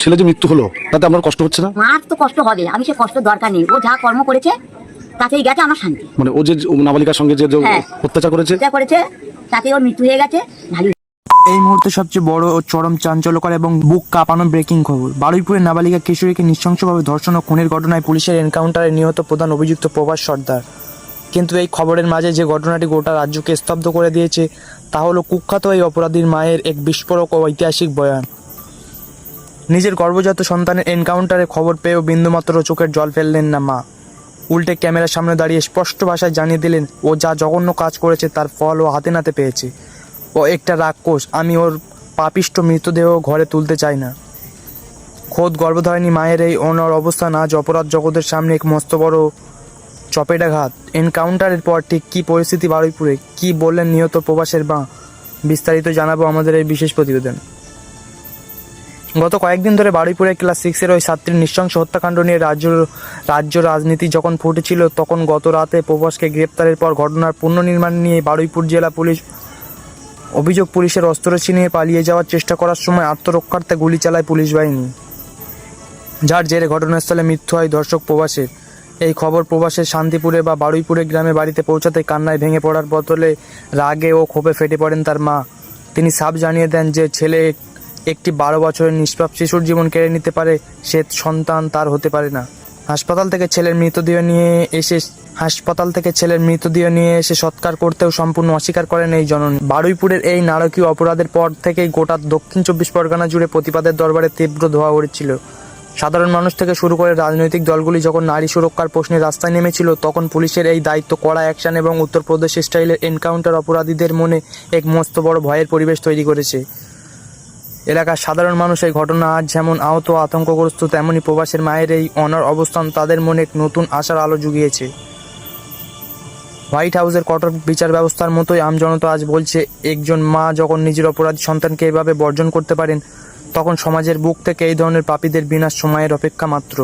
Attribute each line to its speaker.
Speaker 1: ছেলে যে মৃত্যু হলো তাতে আপনার কষ্ট হচ্ছে না?
Speaker 2: মার তো কষ্ট হবে, আমি সে কষ্ট দরকার নেই। ও যা কর্ম করেছে তাতেই গেছে আমার শান্তি।
Speaker 1: মানে ও যে নাবালিকার সঙ্গে যে
Speaker 2: হ্যাঁ।
Speaker 1: অত্যাচার করেছে
Speaker 2: যা করেছে তাতে ওর মৃত্যু হয়ে গেছে, ভালোই।
Speaker 3: এই মুহূর্তে সবচেয়ে বড় ও চরম চাঞ্চল্যকর এবং বুক কাঁপানো ব্রেকিং খবর। বারুইপুরের নাবালিকা কিশোরীকে নৃশংসভাবে ধর্ষণ ও খুনের ঘটনায় পুলিশের এনকাউন্টারে নিহত প্রধান অভিযুক্ত প্রভাস সর্দার। কিন্তু এই খবরের মাঝে যে ঘটনাটি গোটা রাজ্যকে স্তব্ধ করে দিয়েছে তা হলো কুখ্যাত এই অপরাধীর মায়ের এক বিস্ফোরক ও ঐতিহাসিক বয়ান। নিজের গর্ভজাত সন্তানের এনকাউন্টারে খবর পেয়েও বিন্দুমাত্র চোখের জল ফেললেন না মা। উল্টে ক্যামেরার সামনে দাঁড়িয়ে স্পষ্ট ভাষায় জানিয়ে দিলেন ও যা জঘন্য কাজ করেছে তার ফল ও হাতে নাতে পেয়েছে। ও একটা রাক্ষস, আমি ওর পাপিষ্ট মৃতদেহ ঘরে তুলতে চাই না। খোদ গর্ভধারিণী মায়ের এই অনর অবস্থান আজ অপরাধ জগতের সামনে এক মস্ত বড় চপেটাঘাত। এনকাউন্টারের পর ঠিক কী পরিস্থিতি বারুইপুরে, কী বললেন নিহত প্রবাসের মা, বিস্তারিত জানাবো আমাদের এই বিশেষ প্রতিবেদন। গত কয়েকদিন ধরে বারুইপুরে ক্লাস 6-এর ওই ছাত্রীর নৃশংস হত্যাকাণ্ড নিয়ে রাজ্য রাজনীতি যখন ফুটেছিল, তখন গত রাতে প্রবাসকে গ্রেপ্তারের পর ঘটনার পুনর্নির্মাণ নিয়ে বারুইপুর জেলা পুলিশ অভিযোগ পুলিশের অস্ত্র ছিনিয়ে পালিয়ে যাওয়ার চেষ্টা করার সময় আত্মরক্ষার্থে গুলি চালায় পুলিশ বাহিনী, যার জেরে ঘটনাস্থলে মৃত্যু হয় দর্শক প্রবাসের। এই খবর প্রবাসের শান্তিপুরে বা বারুইপুরে গ্রামে বাড়িতে পৌঁছাতে কান্নায় ভেঙে পড়ার বদলে রাগে ও ক্ষোভে ফেটে পড়েন তার মা। তিনি সাফ জানিয়ে দেন যে ছেলে একটি 12 বছরের নিষ্পাপ শিশুর জীবন কেড়ে নিতে পারে, সে সন্তান তার হতে পারে না। হাসপাতাল থেকে ছেলের মৃতদেহ নিয়ে এসে সৎকার করতেও সম্পূর্ণ অস্বীকার করেন এই জননী। বারুইপুরের এই নারকীয় অপরাধের পর থেকেই গোটা দক্ষিণ 24 পরগনা জুড়ে প্রতিবাদের দরবারে তীব্র ধোঁয়া উঠেছিল। সাধারণ মানুষ থেকে শুরু করে রাজনৈতিক দলগুলি যখন নারী সুরক্ষার প্রশ্নে রাস্তায় নেমেছিল, তখন পুলিশের এই দায়িত্ব কড়া অ্যাকশন এবং উত্তরপ্রদেশ স্টাইলের এনকাউন্টার অপরাধীদের মনে এক মস্ত বড় ভয়ের পরিবেশ তৈরি করেছে। এলাকার সাধারণ মানুষ এই ঘটনা আজ যেমন আহত আতঙ্কগ্রস্ত, তেমনি প্রবাসের মায়ের এই অনর অবস্থান তাদের মনে এক নতুন আশার আলো জুগিয়েছে। হোয়াইট হাউসের কঠোর বিচার ব্যবস্থার মতোই আমজনতা আজ বলছে, একজন মা যখন নিজের অপরাধী সন্তানকে এভাবে বর্জন করতে পারেন, তখন সমাজের বুক থেকে এই ধরনের পাপীদের বিনাশ সময়ের অপেক্ষা মাত্র।